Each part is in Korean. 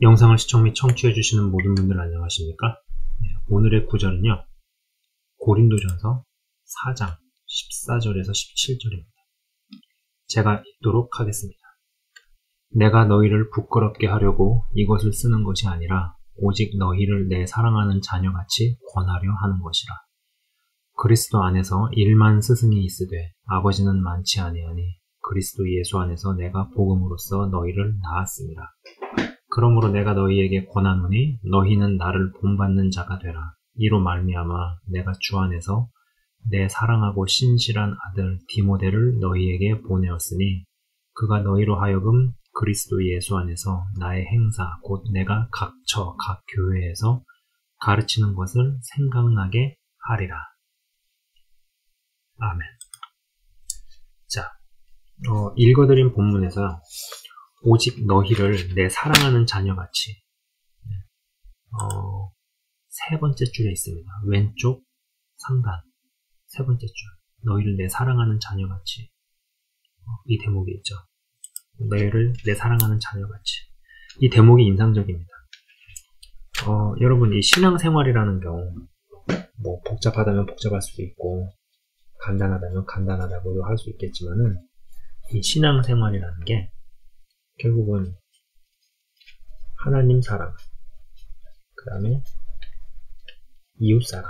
영상을 시청 및 청취해 주시는 모든 분들 안녕하십니까? 오늘의 구절은요, 고린도전서 4장 14절에서 17절입니다. 제가 읽도록 하겠습니다. 내가 너희를 부끄럽게 하려고 이것을 쓰는 것이 아니라 오직 너희를 내 사랑하는 자녀같이 권하려 하는 것이라. 그리스도 안에서 1만 스승이 있으되 아버지는 많지 아니하니 그리스도 예수 안에서 내가 복음으로써 너희를 낳았습니다. 그러므로 내가 너희에게 권하노니 너희는 나를 본받는 자가 되라. 이로 말미암아 내가 주 안에서 내 사랑하고 신실한 아들 디모데를 너희에게 보내었으니 그가 너희로 하여금 그리스도 예수 안에서 나의 행사 곧 내가 각 처, 각 교회에서 가르치는 것을 생각나게 하리라. 아멘. 자, 읽어드린 본문에서 오직 너희를 내 사랑하는 자녀같이 세 번째 줄에 있습니다. 왼쪽 상단 세 번째 줄, 너희를 내 사랑하는 자녀같이, 이 대목이 있죠. 너희를 내 사랑하는 자녀같이. 이 대목이 인상적입니다. 여러분, 이 신앙생활이라는 경우 뭐 복잡하다면 복잡할 수도 있고 간단하다면 간단하다고도 할 수 있겠지만은, 이 신앙생활이라는 게 결국은 하나님 사랑, 그 다음에 이웃 사랑,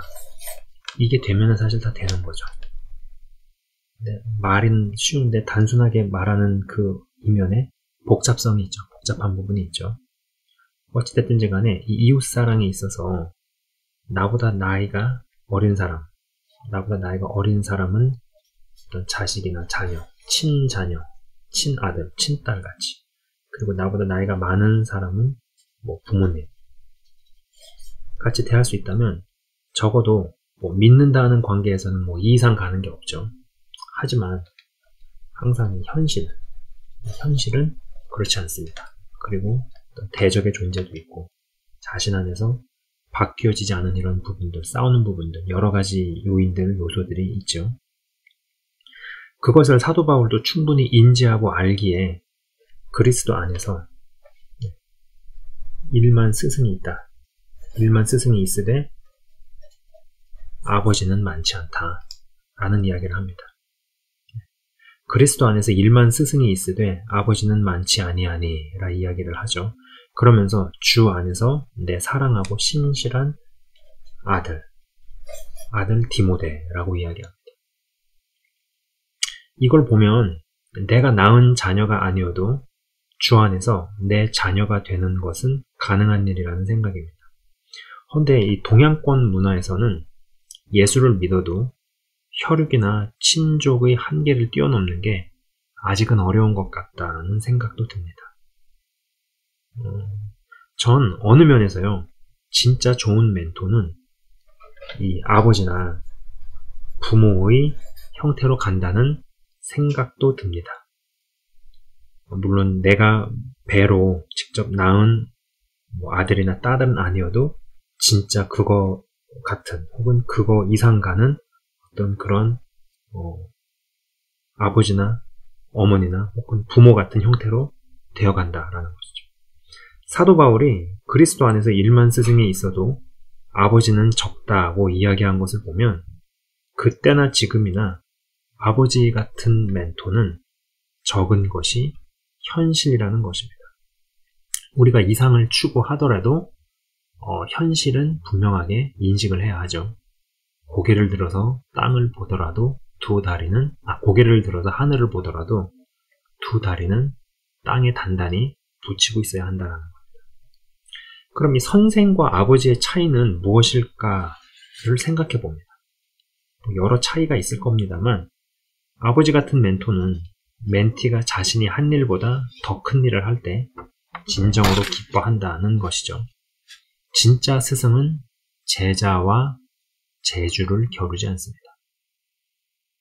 이게 되면은 사실 다 되는 거죠. 근데 말은 쉬운데 단순하게 말하는 그 이면에 복잡성이 있죠. 복잡한 부분이 있죠. 어찌됐든지 간에 이 이웃 사랑에 있어서 나보다 나이가 어린 사람, 나보다 나이가 어린 사람은 어떤 자식이나 자녀, 친자녀, 친아들, 친딸 같이, 그리고 나보다 나이가 많은 사람은 뭐 부모님 같이 대할 수 있다면, 적어도 뭐 믿는다는 관계에서는 뭐 이 이상 가는 게 없죠. 하지만 항상 현실은 그렇지 않습니다. 그리고 대적의 존재도 있고 자신 안에서 바뀌어지지 않은 이런 부분들, 싸우는 부분들, 여러 가지 요소들이 있죠. 그것을 사도 바울도 충분히 인지하고 알기에 그리스도 안에서 1만 스승이 있다. 1만 스승이 있으되 아버지는 많지 않다. 라는 이야기를 합니다. 그리스도 안에서 1만 스승이 있으되 아버지는 많지 아니하니 라 이야기를 하죠. 그러면서 주 안에서 내 사랑하고 신실한 아들 디모데라고 이야기합니다. 이걸 보면 내가 낳은 자녀가 아니어도 주 안에서 내 자녀가 되는 것은 가능한 일이라는 생각입니다. 그런데 이 동양권 문화에서는 예수를 믿어도 혈육이나 친족의 한계를 뛰어넘는 게 아직은 어려운 것 같다는 생각도 듭니다. 전 어느 면에서요, 진짜 좋은 멘토는 이 아버지나 부모의 형태로 간다는 생각도 듭니다. 물론 내가 배로 직접 낳은 뭐 아들이나 딸은 아니어도 진짜 그거 같은 혹은 그거 이상 가는 어떤 그런 아버지나 어머니나 혹은 부모 같은 형태로 되어간다라는 것이죠. 사도 바울이 그리스도 안에서 1만 스승이 있어도 아버지는 적다고 이야기한 것을 보면 그때나 지금이나 아버지 같은 멘토는 적은 것이 현실이라는 것입니다. 우리가 이상을 추구하더라도 현실은 분명하게 인식을 해야 하죠. 고개를 들어서 땅을 보더라도 고개를 들어서 하늘을 보더라도 두 다리는 땅에 단단히 붙이고 있어야 한다는 겁니다. 그럼 이 선생과 아버지의 차이는 무엇일까를 생각해 봅니다. 여러 차이가 있을 겁니다만, 아버지 같은 멘토는 멘티가 자신이 한 일보다 더 큰 일을 할 때 진정으로 기뻐한다는 것이죠. 진짜 스승은 제자와 제주를 겨루지 않습니다.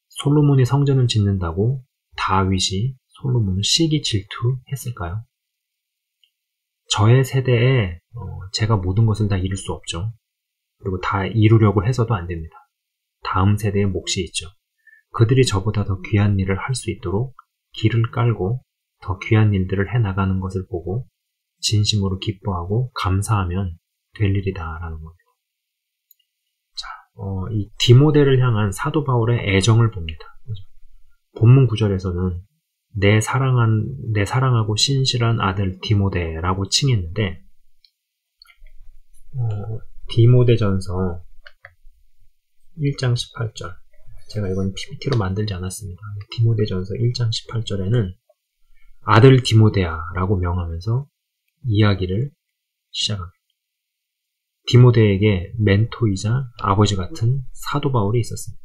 솔로몬이 성전을 짓는다고 다윗이 솔로몬을 시기 질투했을까요? 저의 세대에 제가 모든 것을 다 이룰 수 없죠. 그리고 다 이루려고 해서도 안 됩니다. 다음 세대의 몫이 있죠. 그들이 저보다 더 귀한 일을 할 수 있도록 길을 깔고 더 귀한 일들을 해나가는 것을 보고 진심으로 기뻐하고 감사하면 될 일이다라는 겁니다. 자, 이 디모데를 향한 사도 바울의 애정을 봅니다. 본문 9절에서는 내 사랑하고 신실한 아들 디모데라고 칭했는데, 디모데전서 1장 18절, 제가 이건 PPT로 만들지 않았습니다. 디모데전서 1장 18절에는 아들 디모데야라고 명하면서 이야기를 시작합니다. 디모데에게 멘토이자 아버지 같은 사도 바울이 있었습니다.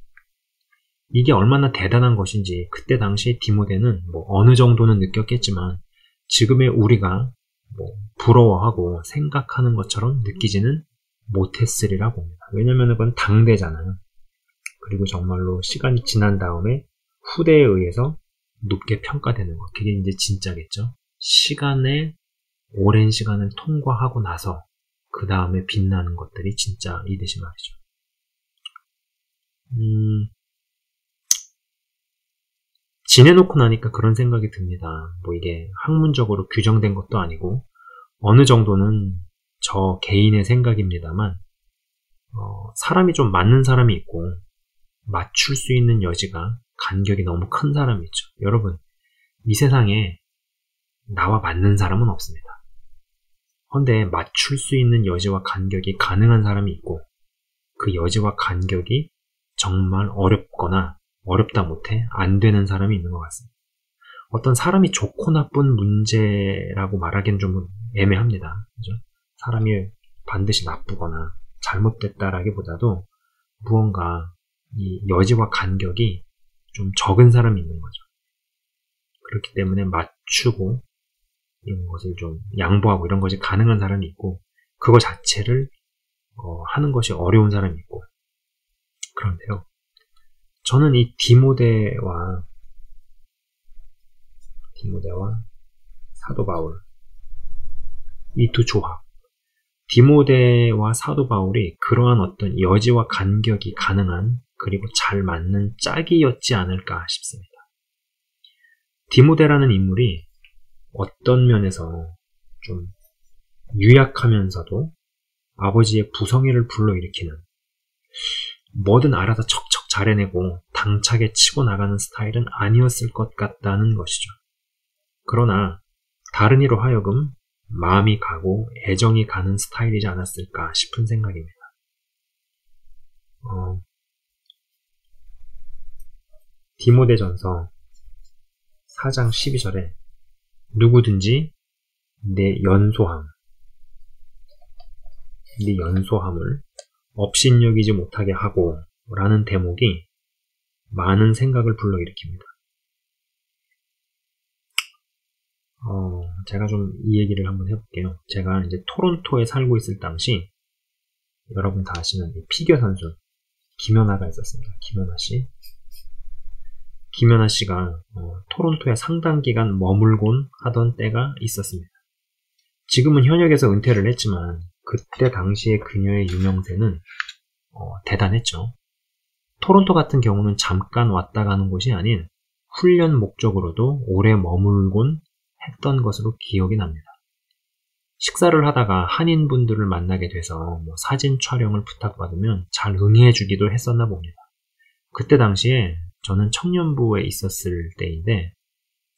이게 얼마나 대단한 것인지 그때 당시 디모데는 어느 정도는 느꼈겠지만 지금의 우리가 부러워하고 생각하는 것처럼 느끼지는 못했으리라 봅니다. 왜냐면 그건 당대잖아요. 그리고 정말로 시간이 지난 다음에 후대에 의해서 높게 평가되는 것, 그게 이제 진짜겠죠. 오랜 시간을 통과하고 나서 그 다음에 빛나는 것들이 진짜 이듯이 말이죠. 지내놓고 나니까 그런 생각이 듭니다. 이게 학문적으로 규정된 것도 아니고 어느 정도는 저 개인의 생각입니다만, 사람이 좀 맞는 사람이 있고 맞출 수 있는 여지가 간격이 너무 큰 사람이 있죠. 여러분, 이 세상에 나와 맞는 사람은 없습니다. 그런데 맞출 수 있는 여지와 간격이 가능한 사람이 있고 그 여지와 간격이 정말 어렵거나 어렵다 못해 안 되는 사람이 있는 것 같습니다. 어떤 사람이 좋고 나쁜 문제라고 말하기는 좀 애매합니다. 그죠? 사람이 반드시 나쁘거나 잘못됐다라기보다도 무언가 이 여지와 간격이 좀 적은 사람이 있는 거죠. 그렇기 때문에 맞추고 이런 것을 좀 양보하고 이런 것이 가능한 사람이 있고, 그거 자체를 하는 것이 어려운 사람이 있고. 그런데요, 저는 이 디모데와 사도 바울, 이 두 조합, 디모데와 사도 바울이 그러한 어떤 여지와 간격이 가능한 그리고 잘 맞는 짝이었지 않을까 싶습니다. 디모데라는 인물이 어떤 면에서 좀 유약하면서도 아버지의 부성애를 불러일으키는, 뭐든 알아서 척척 잘해내고 당차게 치고 나가는 스타일은 아니었을 것 같다는 것이죠. 그러나 다른 이로 하여금 마음이 가고 애정이 가는 스타일이지 않았을까 싶은 생각입니다. 디모데전서 4장 12절에 누구든지 내 연소함을 업신여기지 못하게 하고 라는 대목이 많은 생각을 불러일으킵니다. 제가 좀 이 얘기를 한번 해볼게요. 제가 이제 토론토에 살고 있을 당시, 여러분 다 아시는 피겨 선수 김연아가 있었습니다. 김연아 씨가 토론토에 상당 기간 머물곤 하던 때가 있었습니다. 지금은 현역에서 은퇴를 했지만 그때 당시에 그녀의 유명세는 대단했죠. 토론토 같은 경우는 잠깐 왔다 가는 곳이 아닌 훈련 목적으로도 오래 머물곤 했던 것으로 기억이 납니다. 식사를 하다가 한인분들을 만나게 돼서 사진 촬영을 부탁받으면 잘 응해주기도 했었나 봅니다. 그때 당시에 저는 청년부에 있었을 때인데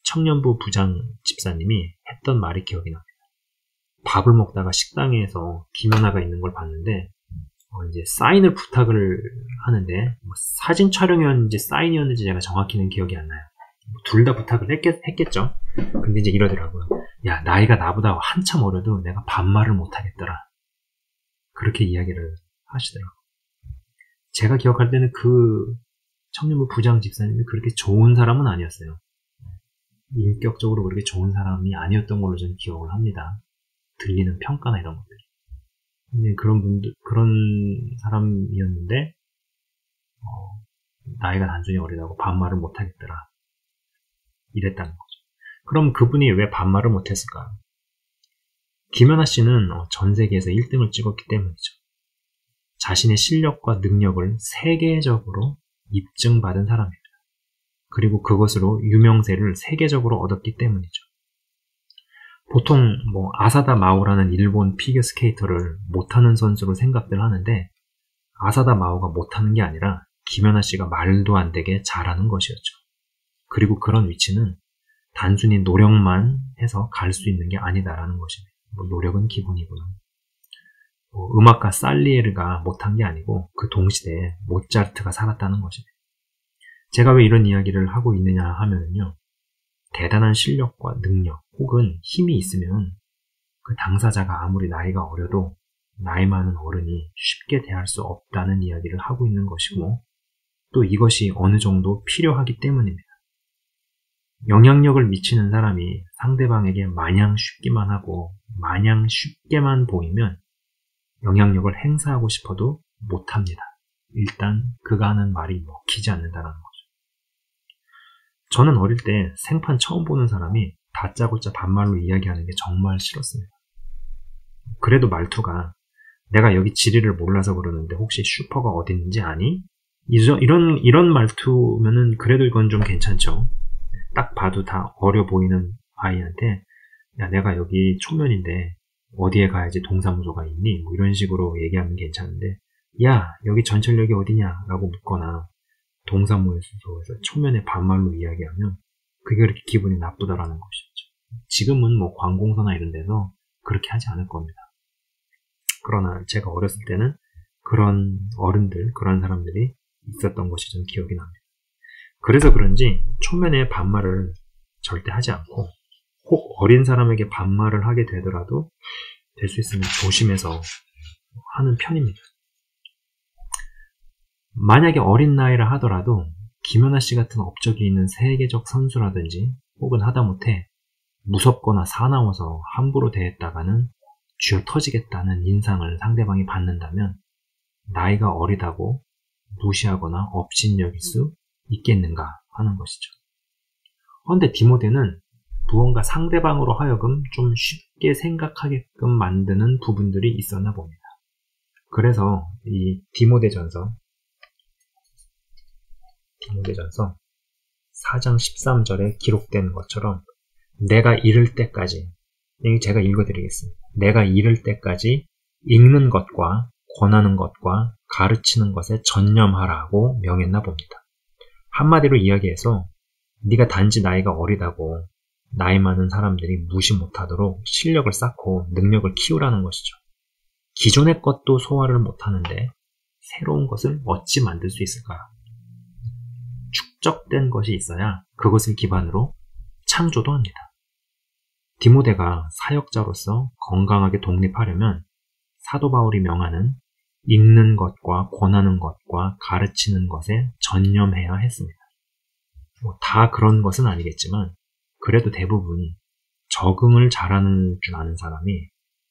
청년부 부장 집사님이 했던 말이 기억이 납니다. 밥을 먹다가 식당에서 김연아가 있는 걸 봤는데 이제 사인을 부탁을 하는데 사진 촬영이었는지 사인이었는지 제가 정확히는 기억이 안 나요. 둘 다 부탁을 했겠죠. 근데 이제 이러더라고요. 야, 나이가 나보다 한참 어려도 내가 반말을 못하겠더라. 그렇게 이야기를 하시더라고요. 제가 기억할 때는 그 청년부 부장 집사님이 그렇게 좋은 사람은 아니었어요. 인격적으로 그렇게 좋은 사람이 아니었던 걸로 저는 기억을 합니다. 들리는 평가나 이런 것들. 근데 그런 사람이었는데, 나이가 단순히 어리다고 반말을 못하겠더라. 이랬다는 거죠. 그럼 그분이 왜 반말을 못했을까요? 김연아 씨는 전 세계에서 1등을 찍었기 때문이죠. 자신의 실력과 능력을 세계적으로 입증받은 사람입니다. 그리고 그것으로 유명세를 세계적으로 얻었기 때문이죠. 보통 아사다 마오라는 일본 피겨스케이터를 못하는 선수로 생각들 하는데 아사다 마오가 못하는 게 아니라 김연아 씨가 말도 안 되게 잘하는 것이었죠. 그리고 그런 위치는 단순히 노력만 해서 갈 수 있는 게 아니다라는 것입니다. 노력은 기본이구나. 음악가 살리에르가 못한 게 아니고 그 동시대에 모차르트가 살았다는 것입니다. 제가 왜 이런 이야기를 하고 있느냐 하면요, 대단한 실력과 능력 혹은 힘이 있으면 그 당사자가 아무리 나이가 어려도 나이 많은 어른이 쉽게 대할 수 없다는 이야기를 하고 있는 것이고, 또 이것이 어느 정도 필요하기 때문입니다. 영향력을 미치는 사람이 상대방에게 마냥 쉽기만 하고 마냥 쉽게만 보이면 영향력을 행사하고 싶어도 못합니다. 일단 그가 하는 말이 먹히지 않는다는 거죠. 저는 어릴 때 생판 처음 보는 사람이 다짜고짜 반말로 이야기하는 게 정말 싫었습니다. 그래도 말투가 내가 여기 지리를 몰라서 그러는데 혹시 슈퍼가 어디 있는지 아니? 이런 말투면은 그래도 이건 좀 괜찮죠. 딱 봐도 다 어려 보이는 아이한테 야, 내가 여기 초면인데 어디에 가야지 동사무소가 있니? 이런 식으로 얘기하면 괜찮은데, 야, 여기 전철역이 어디냐? 라고 묻거나 동사무소에서 초면에 반말로 이야기하면 그게 그렇게 기분이 나쁘다라는 것이죠. 지금은 관공서나 이런 데서 그렇게 하지 않을 겁니다. 그러나 제가 어렸을 때는 그런 어른들, 그런 사람들이 있었던 것이 좀 기억이 납니다. 그래서 그런지 초면에 반말을 절대 하지 않고 혹 어린 사람에게 반말을 하게 되더라도 될 수 있으면 조심해서 하는 편입니다. 만약에 어린 나이라 하더라도 김연아 씨 같은 업적이 있는 세계적 선수라든지 혹은 하다못해 무섭거나 사나워서 함부로 대했다가는 쥐어 터지겠다는 인상을 상대방이 받는다면 나이가 어리다고 무시하거나 업신여길 수 있겠는가 하는 것이죠. 그런데 디모데는 무언가 상대방으로 하여금 좀 쉽게 생각하게끔 만드는 부분들이 있었나 봅니다. 그래서 이 디모데전서 4장 13절에 기록된 것처럼 내가 이를 때까지, 제가 읽어드리겠습니다. 내가 이를 때까지 읽는 것과 권하는 것과 가르치는 것에 전념하라고 명했나 봅니다. 한마디로 이야기해서 네가 단지 나이가 어리다고 나이 많은 사람들이 무시 못하도록 실력을 쌓고 능력을 키우라는 것이죠. 기존의 것도 소화를 못하는데 새로운 것을 어찌 만들 수 있을까요? 축적된 것이 있어야 그것을 기반으로 창조도 합니다. 디모데가 사역자로서 건강하게 독립하려면 사도 바울이 명하는 읽는 것과 권하는 것과 가르치는 것에 전념해야 했습니다. 다 그런 것은 아니겠지만 그래도 대부분 적응을 잘하는 줄 아는 사람이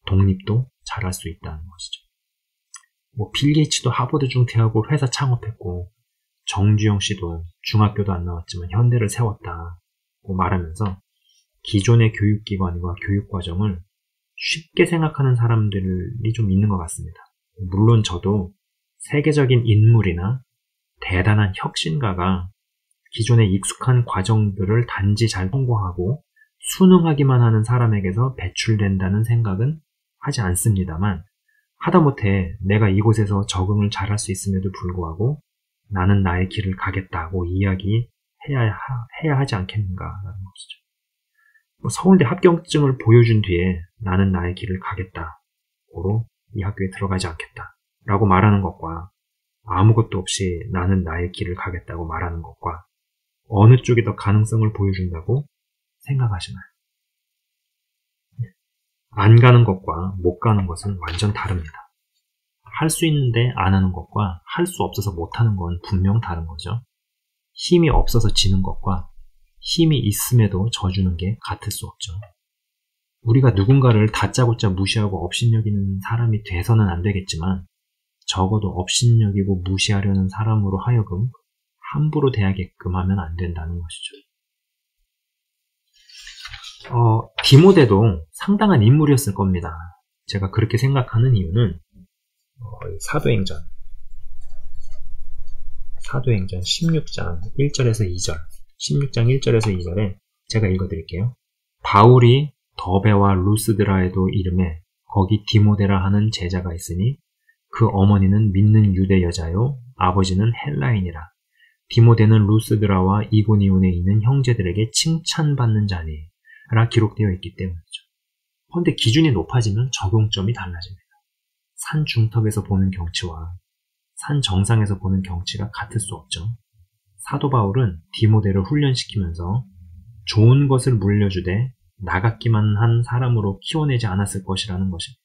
독립도 잘할 수 있다는 것이죠. 빌 게이츠도 하버드 중퇴하고 회사 창업했고 정주영 씨도 중학교도 안 나왔지만 현대를 세웠다고 말하면서 기존의 교육기관과 교육과정을 쉽게 생각하는 사람들이 좀 있는 것 같습니다. 물론 저도 세계적인 인물이나 대단한 혁신가가 기존의 익숙한 과정들을 단지 잘 통과하고 순응하기만 하는 사람에게서 배출된다는 생각은 하지 않습니다만, 하다못해 내가 이곳에서 적응을 잘할 수 있음에도 불구하고 나는 나의 길을 가겠다고 이야기해야 하지 않겠는가라는 것이죠. 서울대 합격증을 보여준 뒤에 나는 나의 길을 가겠다고 이 학교에 들어가지 않겠다라고 말하는 것과 아무것도 없이 나는 나의 길을 가겠다고 말하는 것과 어느 쪽이 더 가능성을 보여준다고 생각하시나요? 안 가는 것과 못 가는 것은 완전 다릅니다. 할 수 있는데 안 하는 것과 할 수 없어서 못 하는 건 분명 다른 거죠. 힘이 없어서 지는 것과 힘이 있음에도 져주는 게 같을 수 없죠. 우리가 누군가를 다짜고짜 무시하고 업신여기는 사람이 돼서는 안 되겠지만 적어도 업신여기고 무시하려는 사람으로 하여금 함부로 대하게끔 하면 안 된다는 것이죠. 디모데도 상당한 인물이었을 겁니다. 제가 그렇게 생각하는 이유는 사도행전 16장 1절에서 2절 16장 1절에서 2절에 제가 읽어드릴게요. 바울이 더베와 루스드라에도 이름에 거기 디모데라 하는 제자가 있으니 그 어머니는 믿는 유대 여자요 아버지는 헬라인이라. 디모데는 루스드라와 이고니온에 있는 형제들에게 칭찬받는 자니 라 기록되어 있기 때문이죠. 그런데 기준이 높아지면 적용점이 달라집니다. 산 중턱에서 보는 경치와 산 정상에서 보는 경치가 같을 수 없죠. 사도 바울은 디모데를 훈련시키면서 좋은 것을 물려주되 나같기만 한 사람으로 키워내지 않았을 것이라는 것입니다.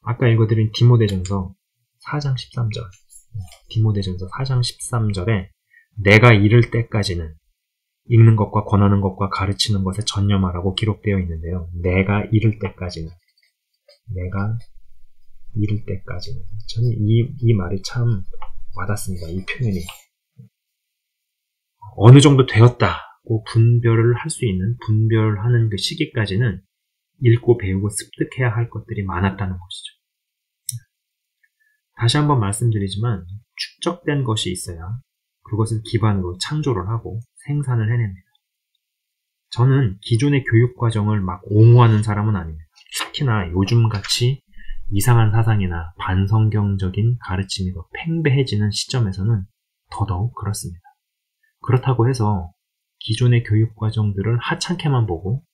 아까 읽어드린 디모데전서 4장 13절, 디모데전서 4장 13절에 내가 이를 때까지는 읽는 것과 권하는 것과 가르치는 것에 전념하라고 기록되어 있는데요. 내가 이를 때까지는, 내가 이를 때까지는. 저는 이 말이 참 와닿습니다. 이 표현이. 어느 정도 되었다고 분별을 할 수 있는, 분별하는 그 시기까지는 읽고 배우고 습득해야 할 것들이 많았다는 것이죠. 다시 한번 말씀드리지만 축적된 것이 있어야 그것을 기반으로 창조를 하고 생산을 해냅니다. 저는 기존의 교육과정을 막 옹호하는 사람은 아닙니다. 특히나 요즘같이 이상한 사상이나 반성경적인 가르침이 더 팽배해지는 시점에서는 더더욱 그렇습니다. 그렇다고 해서 기존의 교육과정들을 하찮게만 보고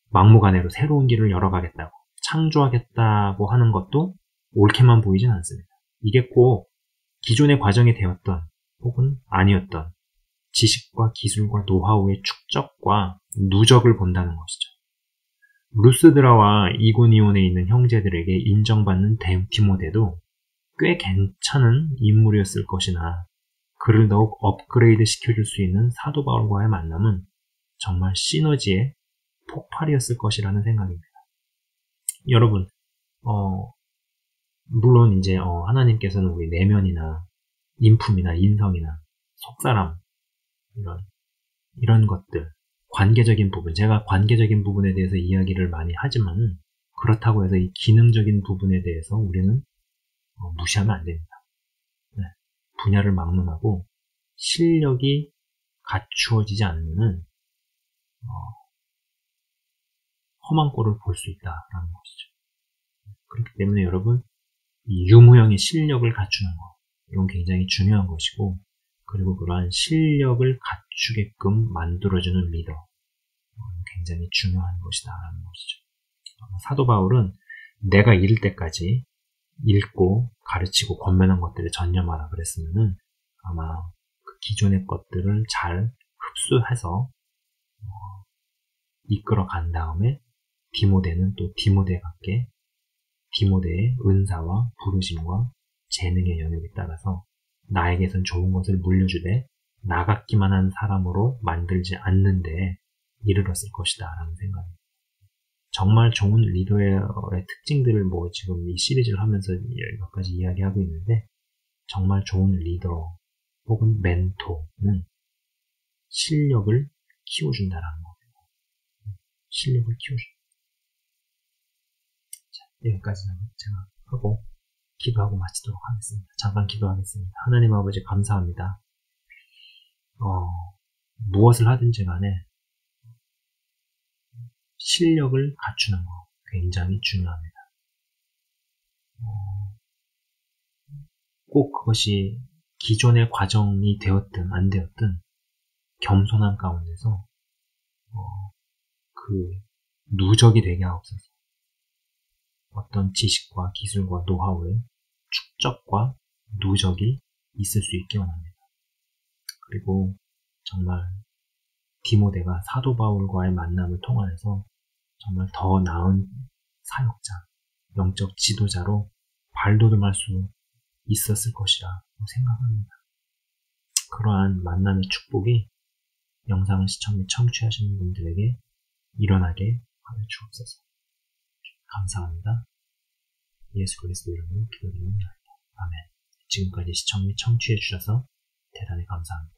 막무가내로 새로운 길을 열어가겠다고 창조하겠다고 하는 것도 옳게만 보이진 않습니다. 이게 꼭 기존의 과정이 되었던 혹은 아니었던 지식과 기술과 노하우의 축적과 누적을 본다는 것이죠. 루스드라와 이고니온에 있는 형제들에게 인정받는 디모데도 꽤 괜찮은 인물이었을 것이나 그를 더욱 업그레이드 시켜줄 수 있는 사도 바울과의 만남은 정말 시너지의 폭발이었을 것이라는 생각입니다. 여러분, 물론 이제 하나님께서는 우리 내면이나 인품이나 인성이나 속사람 이런 것들 관계적인 부분, 제가 관계적인 부분에 대해서 이야기를 많이 하지만은 그렇다고 해서 이 기능적인 부분에 대해서 우리는 무시하면 안 됩니다. 네. 분야를 막론하고 실력이 갖추어지지 않으면 험한 꼴을 볼 수 있다라는 것이죠. 그렇기 때문에 여러분, 이 유무형의 실력을 갖추는 것, 이건 굉장히 중요한 것이고, 그리고 그러한 실력을 갖추게끔 만들어주는 리더, 굉장히 중요한 것이다라는 것이죠. 사도 바울은 내가 이를 때까지 읽고 가르치고 권면한 것들에 전념하라 그랬으면은 아마 그 기존의 것들을 잘 흡수해서 이끌어 간 다음에 디모데는 또 디모데답게 디모데의 은사와 부르심과 재능의 영역에 따라서 나에게선 좋은 것을 물려주되 나 같기만 한 사람으로 만들지 않는데 이르렀을 것이다 라는 생각입니다. 정말 좋은 리더의 특징들을 지금 이 시리즈를 하면서 몇 가지 이야기하고 있는데, 정말 좋은 리더 혹은 멘토는 실력을 키워준다라는 거예요. 실력을 키워준다. 자, 여기까지는 제가 하고 기도하고 마치도록 하겠습니다. 잠깐 기도하겠습니다. 하나님 아버지 감사합니다. 무엇을 하든지 간에 실력을 갖추는 거 굉장히 중요합니다. 꼭 그것이 기존의 과정이 되었든 안 되었든 겸손한 가운데서 그 누적이 되게 하옵소서. 어떤 지식과 기술과 노하우의 축적과 누적이 있을 수 있게 원합니다. 그리고 정말 디모데가 사도 바울과의 만남을 통해서 정말 더 나은 사역자, 영적 지도자로 발돋움할 수 있었을 것이라 생각합니다. 그러한 만남의 축복이 영상을 시청 및 청취하시는 분들에게 일어나게 하여 주옵소서. 감사합니다. 예수 그리스도 이름으로 기도드립니다. 아멘. 지금까지 시청 및 청취해 주셔서 대단히 감사합니다.